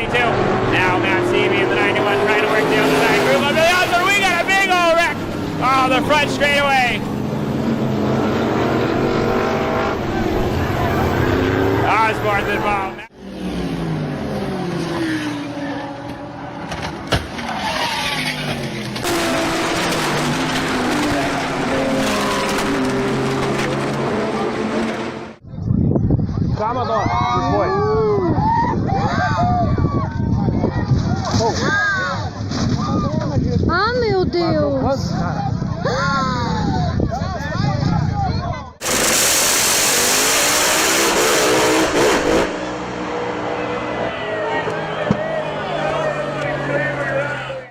22. Now Matt Seavey in the 91 trying to work the other side group up to the outside. We got a big old wreck. Oh, the front straightaway. Osborne's involved. Commodore, good boy. Ah, meu Deus!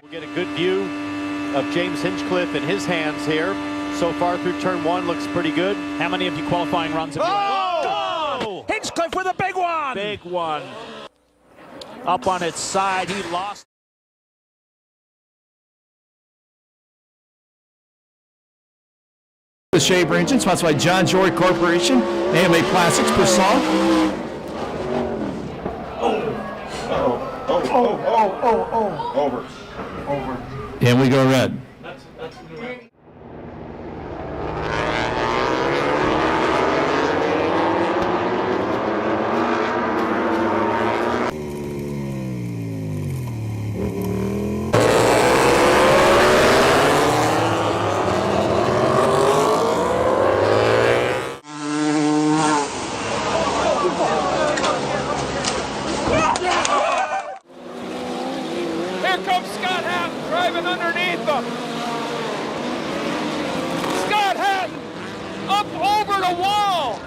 We'll get a good view of James Hinchcliffe in his hands here. So far through turn one, looks pretty good. How many of you qualifying runs have you Oh! Hinchcliffe with a big one! Big one. Up on its side, he lost. The Shaver engine, sponsored by John Jory Corporation, AMA Plastics, Persol. Over. And we go red. Here comes Scott Hatton driving underneath them. Scott Hatton up over the wall.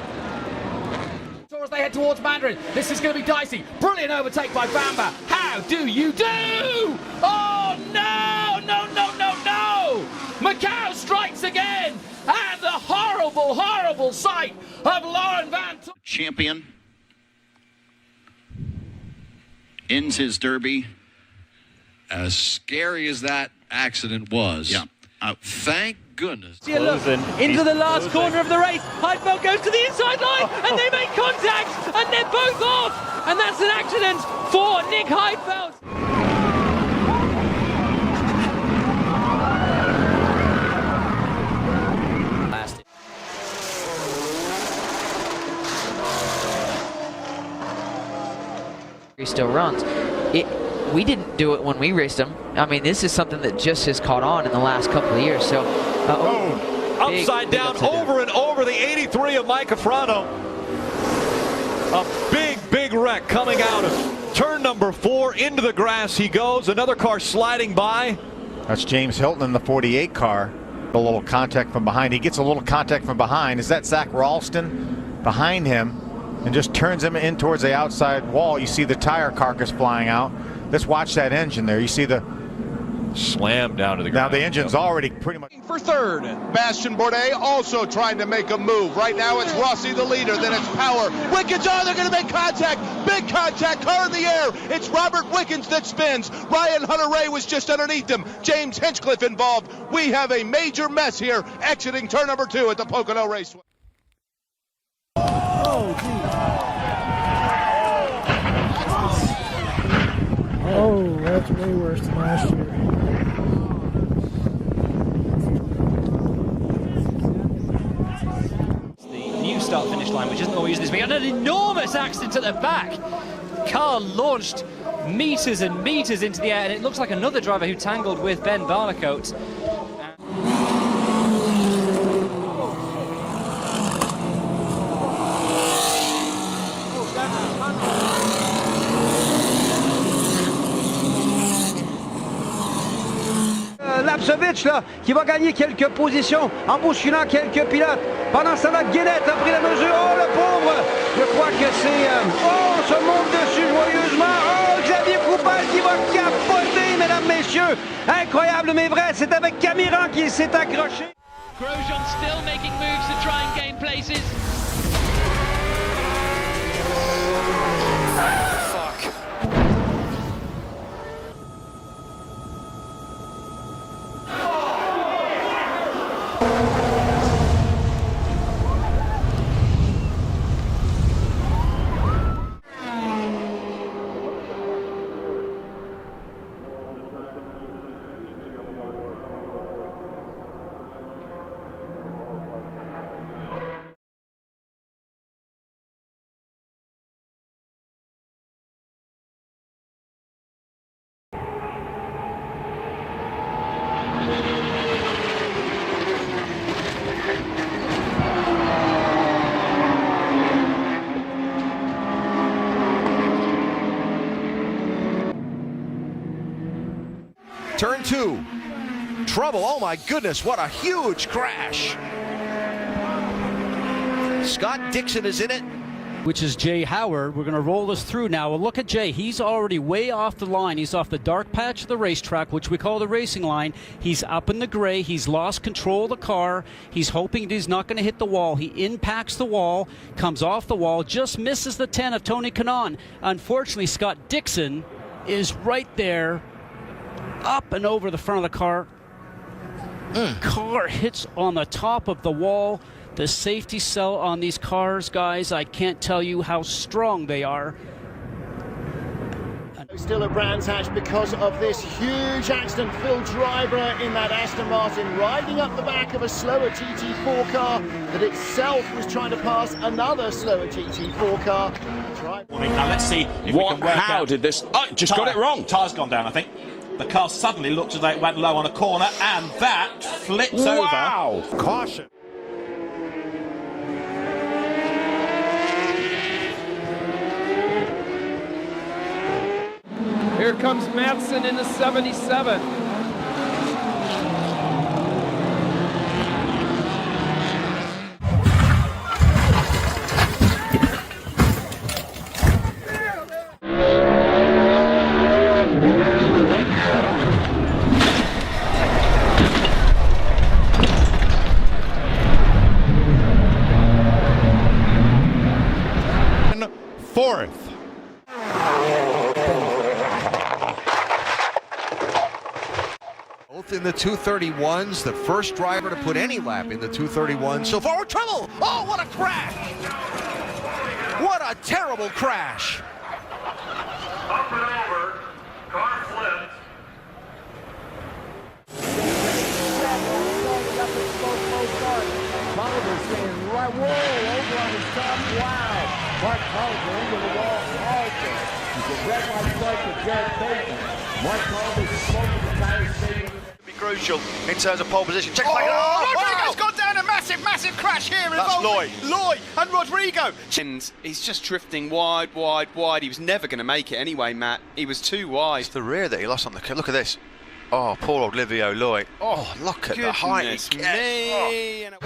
As they head towards Mandarin, this is going to be dicey. Brilliant overtake by Bamba. How do you do? Oh no, no, no, no, no! Macau strikes again, and the horrible, horrible sight of Lauren Van Toor. Champion ends his derby. As scary as that accident was. Yeah. Thank goodness. Into the last corner of the race. Heidfeld goes to the inside line, and they make contact, and they're both off. And that's an accident for Nick Heidfeld. He still runs. We didn't do it when we raced him. I mean, this is something that just has caught on in the last couple of years. So, Upside down, over and over, the 83 of Mike Afrano. A big, big wreck coming out of turn number 4. Into the grass he goes. Another car sliding by. That's James Hilton in the 48 car. A little contact from behind. He gets a little contact from behind. Is that Zach Ralston behind him and just turns him in towards the outside wall? You see the tire carcass flying out. Let's watch that engine there. You see the slam down to the ground. Now the engine's already pretty much for third. Bastien Bourdais also trying to make a move. Right now it's Rossi the leader, then it's Power. Wickens, oh, they're going to make contact. Big contact, car in the air. It's Robert Wickens that spins. Ryan Hunter-Ray was just underneath him. James Hinchcliffe involved. We have a major mess here exiting turn number 2 at the Pocono Raceway. Oh, geez. Oh, that's way worse than last year. The new start-finish line, which isn't always this big, and an enormous accident at the back. Car launched meters and meters into the air, and it looks like another driver who tangled with Ben Barnicoat. Lapsovich là, qui va gagner quelques positions en bousculant quelques pilotes. Pendant ce temps-là, Guénette a pris la mesure. Oh, le pauvre! Je crois que c'est... Oh, on se monte dessus joyeusement. Oh, Xavier Coupal qui va capoter, mesdames, messieurs. Incroyable, mais vrai, c'est avec Camiran qu'il s'est accroché. Grosjean still making moves to try and gain places. turn 2. Trouble, oh my goodness, what a huge crash. Scott Dixon is in it. Which is Jay Howard. We're going to roll this through now. Well, look at Jay. He's already way off the line. He's off the dark patch of the racetrack, which we call the racing line. He's up in the gray. He's lost control of the car. He's hoping he's not going to hit the wall. He impacts the wall, comes off the wall, just misses the 10 of Tony Kanaan. Unfortunately, Scott Dixon is right there, up and over the front of the car. Car hits on the top of the wall. The safety cell on these cars, guys, I can't tell you how strong they are. Still at Brands Hatch because of this huge accident. Phil Drybreath in that Aston Martin riding up the back of a slower GT4 car that itself was trying to pass another slower GT4 car. Now let's see if we can work out. Did this? Oh, just got it wrong. Tyre's gone down, I think. The car suddenly looked as though it went low on a corner, and that flips over. Caution. Here comes Madsen in the 77. Fourth. Both in the 231s, the first driver to put any lap in the 231 so far. Trouble! Oh, what a crash! What a terrible crash! Up and over, car flipped. Culver saying, right, whoa, over on his top, wow. Mark Culver into the wall, halted. He's a red light flag for Jared Bateman. Mark Culver smoking the tire station. Be crucial in terms of pole position. Check Rodrigo's gone down a massive crash here. That's Lloyd. Lloyd and Rodrigo. He's just drifting wide. He was never going to make it anyway, Matt. He was too wide. It's the rear that he lost on the. Look at this. Oh, poor old Livio Lloyd. Oh, look at the height he gets.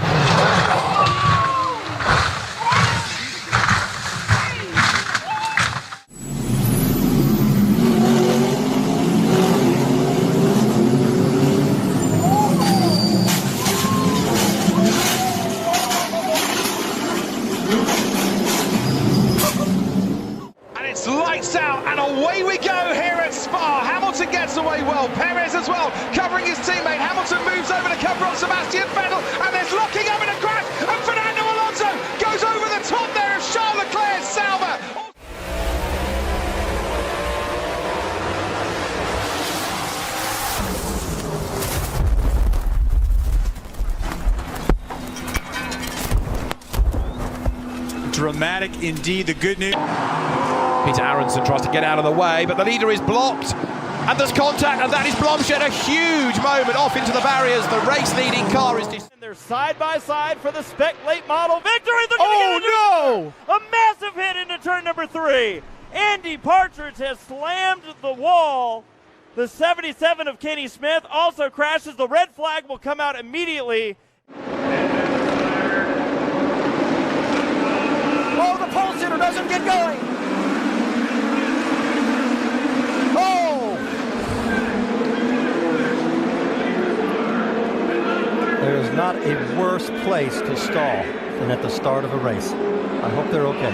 Lights out and away we go here at Spa. Hamilton gets away well, Perez as well, covering his teammate. Hamilton moves over to cover on Sebastian Vettel, and there's locking up in a crash, and Fernando Alonso goes over the top there of Charles Leclerc's Sauber. Dramatic indeed. The good news. Peter Aronson tries to get out of the way, but the leader is blocked. And there's contact, and that is Blomshed. A huge moment off into the barriers. The race-leading car is... They're side by side for the Spec Late Model victory. Oh, no! A massive hit into turn number 3. Andy Partridge has slammed the wall. The 77 of Kenny Smith also crashes. The red flag will come out immediately. Oh, the pole sitter doesn't get going. Oh! There is not a worse place to stall than at the start of a race. I hope they're okay.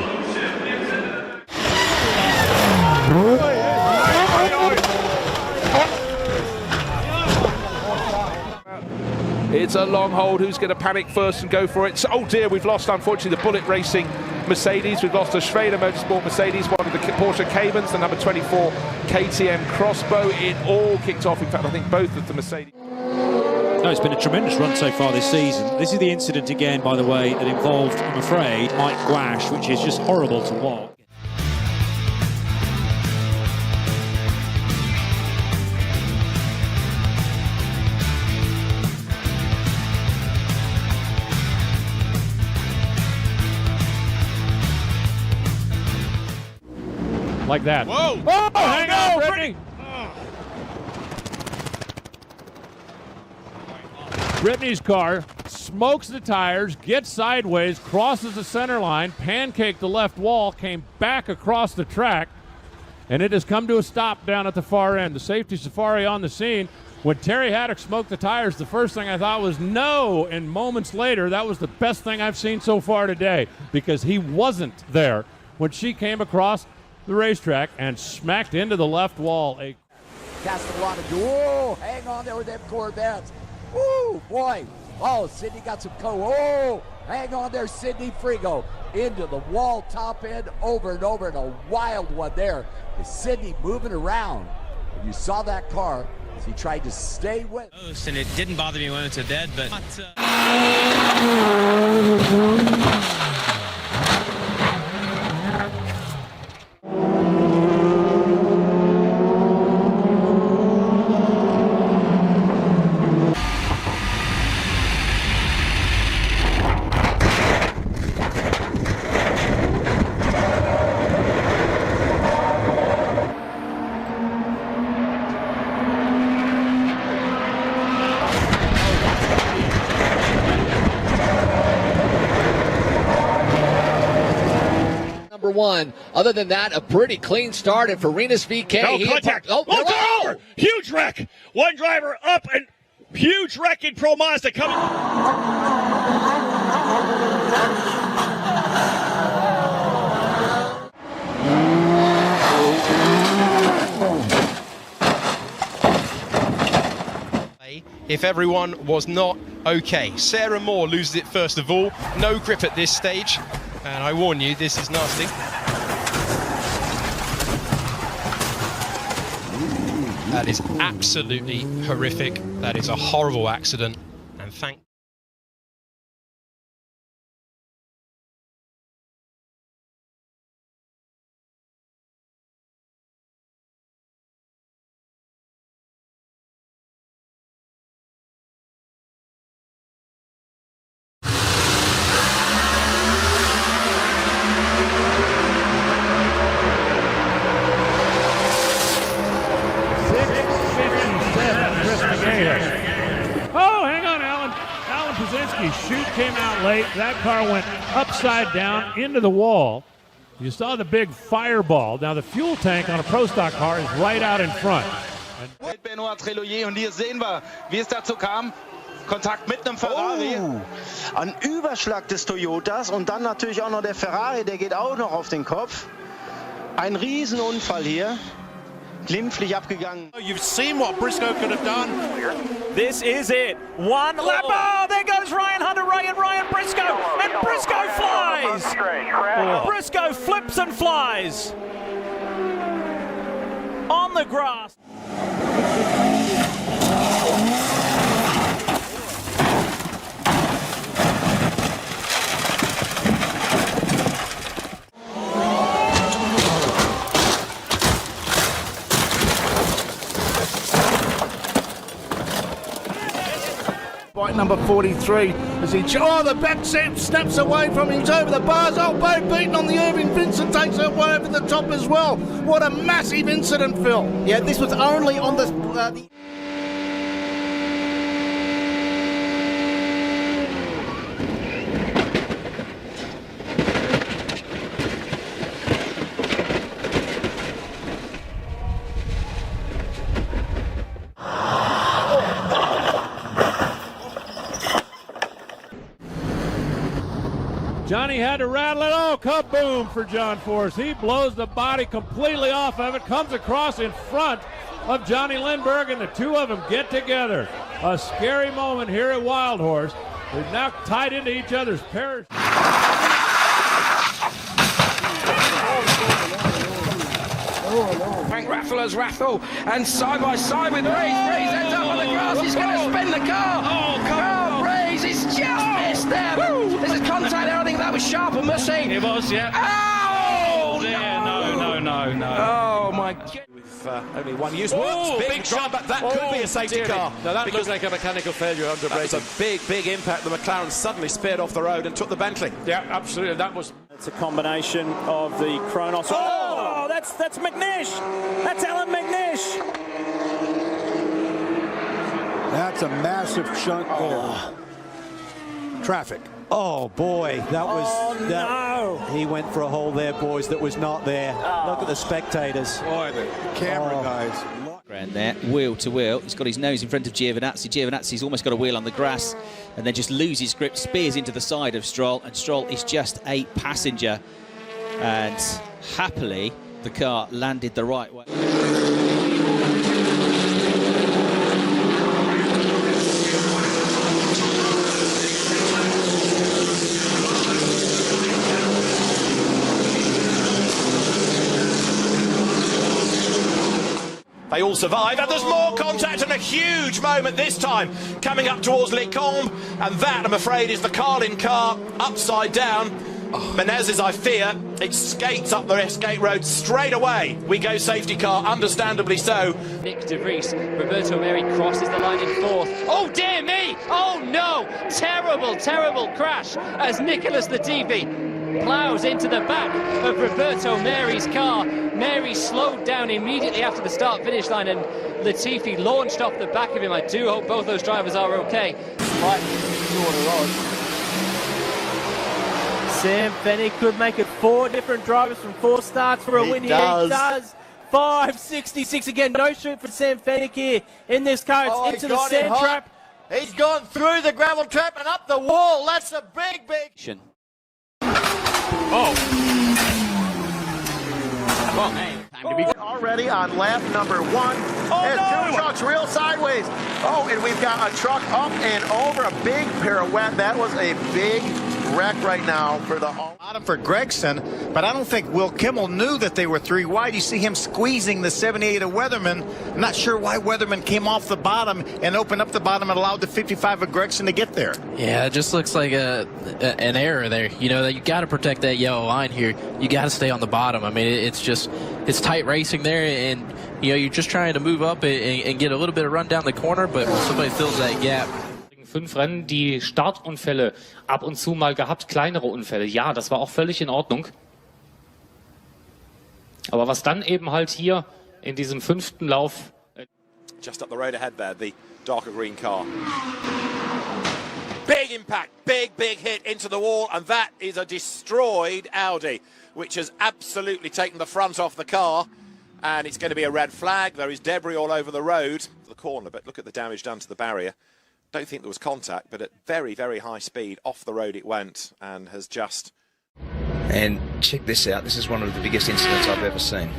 It's a long hold. Who's going to panic first and go for it? So, oh dear, we've lost, unfortunately, the Bullet Racing Mercedes. We've lost a Schrader Motorsport Mercedes, one of the Porsche Caymans, the number 24 KTM Crossbow. It all kicked off. In fact, I think both of the Mercedes. No, it's been a tremendous run so far this season. This is the incident again, by the way, that involved, I'm afraid, Mike Gwash, which is just horrible to watch. Like that. Whoa! Oh, hang on, Brittany! Brittany's car smokes the tires, gets sideways, crosses the center line, pancaked the left wall, came back across the track, and it has come to a stop down at the far end. The safety safari on the scene. When Terry Haddock smoked the tires, the first thing I thought was no, and moments later, that was the best thing I've seen so far today, because he wasn't there when she came across the racetrack and smacked into the left wall. Castellano, whoa, hang on there with them Corvettes. Woo, boy. Oh, Sydney got some oh, hang on there, Sydney Frigo. Into the wall, top end, over and over, and a wild one there. Is Sydney moving around? And you saw that car. He tried to stay with. And it didn't bother me when it's a dead, but. One. Other than that, a pretty clean start. And for Renus VK, no contact. Over. Huge wreck. One driver up and huge wreck in Pro Mazda coming. If everyone was not okay. Sarah Moore loses it first of all. No grip at this stage. And I warn you, this is nasty. That is absolutely horrific. That is a horrible accident. And thank Oh, hang on, Alan. Alan Pazinski's chute came out late. That car went upside down into the wall. You saw the big fireball. Now, the fuel tank on a Pro Stock car is right out in front. Benoit Treloyer, und hier sehen wir, wie es dazu kam. Kontakt mit einem Ferrari. Ein Überschlag des Toyotas und dann natürlich auch noch der Ferrari, der geht auch noch auf den Kopf. Ein Riesenunfall hier. Glimpflich abgegangen. You've seen what Briscoe could have done. This is it. One lap. Oh, there goes Ryan Hunter-Reay and Ryan Briscoe. And Briscoe flies. Briscoe flips and flies. On the grass. Bike number 43 as he the back set snaps away from him. He's over the bars. Oh, Bo beaten on the Irving. Vincent takes it way over the top as well. What a massive incident, Phil. Yeah, this was only on the Johnny had to rattle it. Oh, kaboom for John Force. He blows the body completely off of it, comes across in front of Johnny Lindbergh, and the two of them get together. A scary moment here at Wild Horse. They're now tied into each other's parachute. Frank Raffler's Raffle, and side by side with Rays. Rays ends up on the grass. He's going to spin the car. Oh, Rays is just missed there. This is contact there. I think that was sharp and must say. It was, yeah. Oh, dear. No. Oh, my God. With only one use. Big shot, but that could be a safety car. No, that looks like a mechanical failure under braking. That was a big impact. The McLaren suddenly speared off the road and took the Bentley. Yeah, absolutely. That was. It's a combination of the Kronos. Oh, that's McNish. That's Alan McNish. That's a massive chunk there. Traffic. Oh boy, that was no. He went for a hole there, boys, that was not there. Look at the spectators. Boy, the camera guys. Around there, wheel to wheel. He's got his nose in front of Giovinazzi. Giovinazzi's almost got a wheel on the grass and then just loses grip, spears into the side of Stroll, and Stroll is just a passenger. And happily, the car landed the right way. They all survive, and there's more contact and a huge moment this time coming up towards Lecombe, and that, I'm afraid, is the Carlin car upside down. Menezes, I fear, it skates up the escape road straight away. We go safety car, understandably so. Nick De Vries, Roberto Meri crosses the line in fourth. Oh dear me! Oh no! Terrible, terrible crash as Nicholas Latifi plows into the back of Roberto Meri's car. Meri slowed down immediately after the start-finish line, and Latifi launched off the back of him. I do hope both those drivers are okay. Sam Fennick could make it 4 different drivers from 4 starts for a win here. He does. 5.66 again. No shoot for Sam Fennick here in this car. It's into the sand trap. He's gone through the gravel trap and up the wall. That's a big, big... Oh. Well, time to be already on lap number 1. And 2 trucks real sideways. Oh, and we've got a truck up and over, a big pirouette. That was a big wreck right now for the bottom for Gregson, but I don't think Will Kimmel knew that they were 3 wide. You see him squeezing the 78 of Weatherman. I'm not sure why Weatherman came off the bottom and opened up the bottom and allowed the 55 of Gregson to get there. Yeah, it just looks like an error there. You know, that you got to protect that yellow line here. You got to stay on the bottom. I mean, it's tight racing there, and you know, you're just trying to move up and get a little bit of run down the corner, but when somebody fills that gap. 5 Rennen die Startunfälle ab und zu mal gehabt, kleinere Unfälle. Ja, das war auch völlig in Ordnung. Aber was dann eben halt hier in diesem 5. Lauf... Just up the road ahead there, the darker green car. Big impact, big hit into the wall, and that is a destroyed Audi, which has absolutely taken the front off the car, and it's going to be a red flag. There is debris all over the road, the corner, but look at the damage done to the barrier. Don't think there was contact, but at very, very high speed, off the road it went, and has just... And check this out, this is one of the biggest incidents I've ever seen.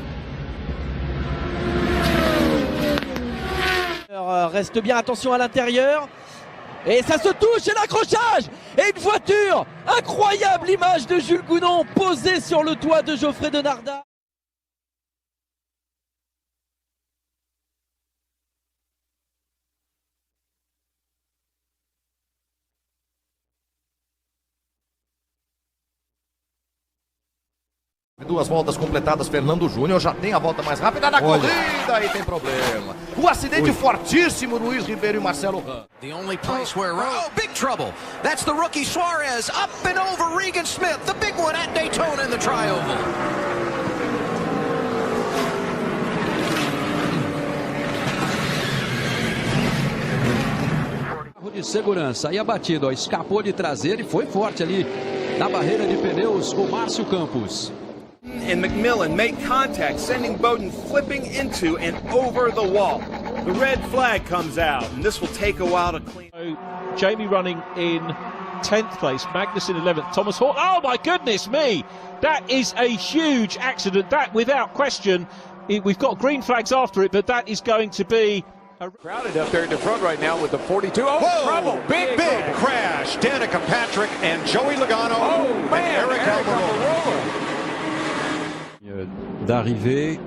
Reste bien attention à l'intérieur. Et ça se touche, et l'accrochage. Et une voiture. Incroyable image de Jules Gounon posée sur le toit de Geoffrey Denardat. Duas voltas completadas, Fernando Júnior já tem a volta mais rápida da corrida e tem problema. O acidente fortíssimo, Luiz Ribeiro e Marcelo Ram. The only place where, oh, big trouble. That's the rookie Suarez up and over Regan Smith, the big one at Daytona in the Tri-Oval. De segurança, aí a batida, ó, escapou de traseira e foi forte ali na barreira de pneus o Márcio Campos. And McMillan made contact, sending Bowden flipping into and over the wall. The red flag comes out, and this will take a while to clean. Jamie running in 10th place, Magnus in 11th, Thomas Hall. Oh my goodness me! That is a huge accident, that without question. We've got green flags after it, but that is going to be... Crowded up there in the front right now with the 42. Oh, whoa, trouble! Big crash. Danica Patrick and Joey Logano and Eric Almirola. D'arrivée,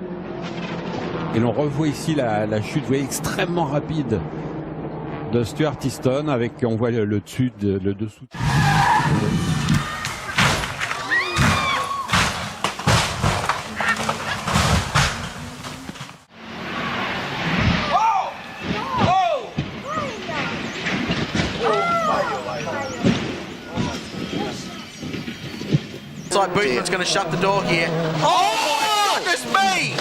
et l'on revoit ici la chute, vous voyez, extrêmement rapide de Stuart Easton, avec, on voit le dessus, le dessous. Like Bootman's going to shut the door here. Oh my goodness me!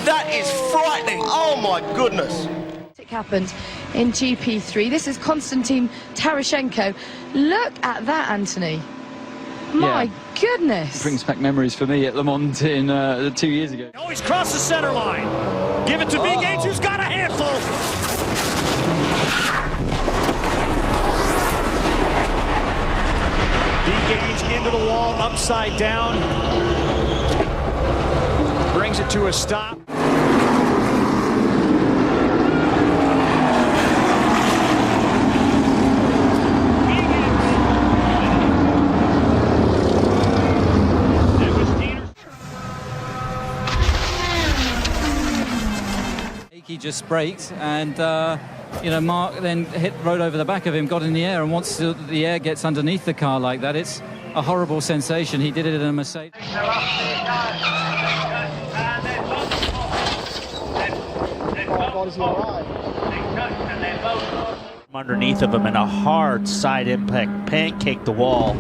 That is frightening. Oh my goodness. It happened. in GP3. This is Konstantin Tarashenko. Look at that, Anthony. My goodness. It brings back memories for me at Le Mans in 2 years ago. Oh, he's crossed the center line. Give it to Big H, who's got a handful. Big H into the wall, upside down. Brings it to a stop. He just braked and Mark then rode over the back of him, got in the air, and once the air gets underneath the car like that, it's a horrible sensation. He did it in a Mercedes. Underneath of him and a hard side impact pancaked the wall.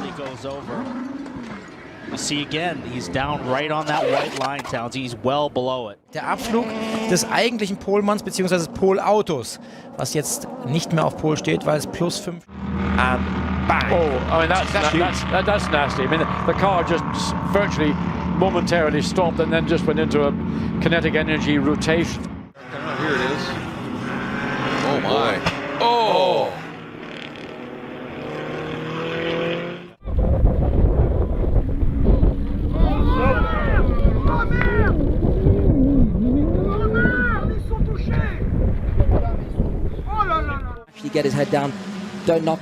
He goes over. You see again, he's down right on that white line, Towns. He's well below it. Der Abflug des eigentlichen Polmanns bzw. des Polautos, was jetzt nicht mehr auf Pol steht, weil es +5. And bang! Oh, I mean that's nasty. I mean the car just virtually momentarily stopped and then just went into a kinetic energy rotation. Here it is. Oh my! Oh! He get his head down. Don't count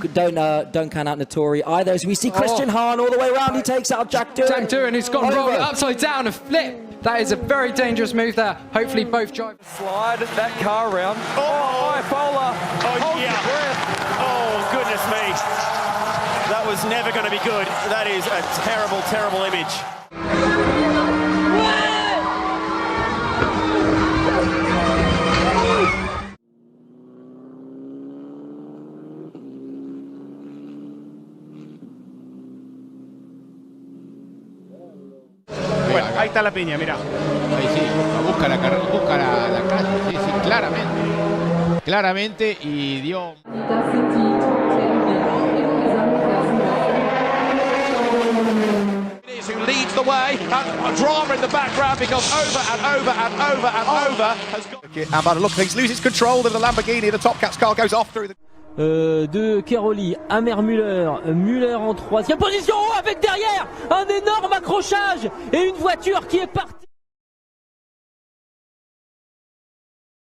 out Naturi either. As we see Christian Hahn all the way around, he takes out Jack Doohan. Jack Doohan, who's gone wrong upside down, a flip. That is a very dangerous move there. Hopefully both drivers slide that car around. Oh, Fola. Oh, yeah. Oh, goodness me. That was never going to be good. That is a terrible, terrible image. Bueno, ahí está la piña, mira. Ahí sí, busca la calle, sí, sí, claramente, y dio... Who leads the way, and drama in the background because over has got... And by the look of things, loses control of the Lamborghini. The Top Cat's car goes off through the... De Keroli, Amer Müller en troisième position avec derrière un énorme accrochage et une voiture qui est partie.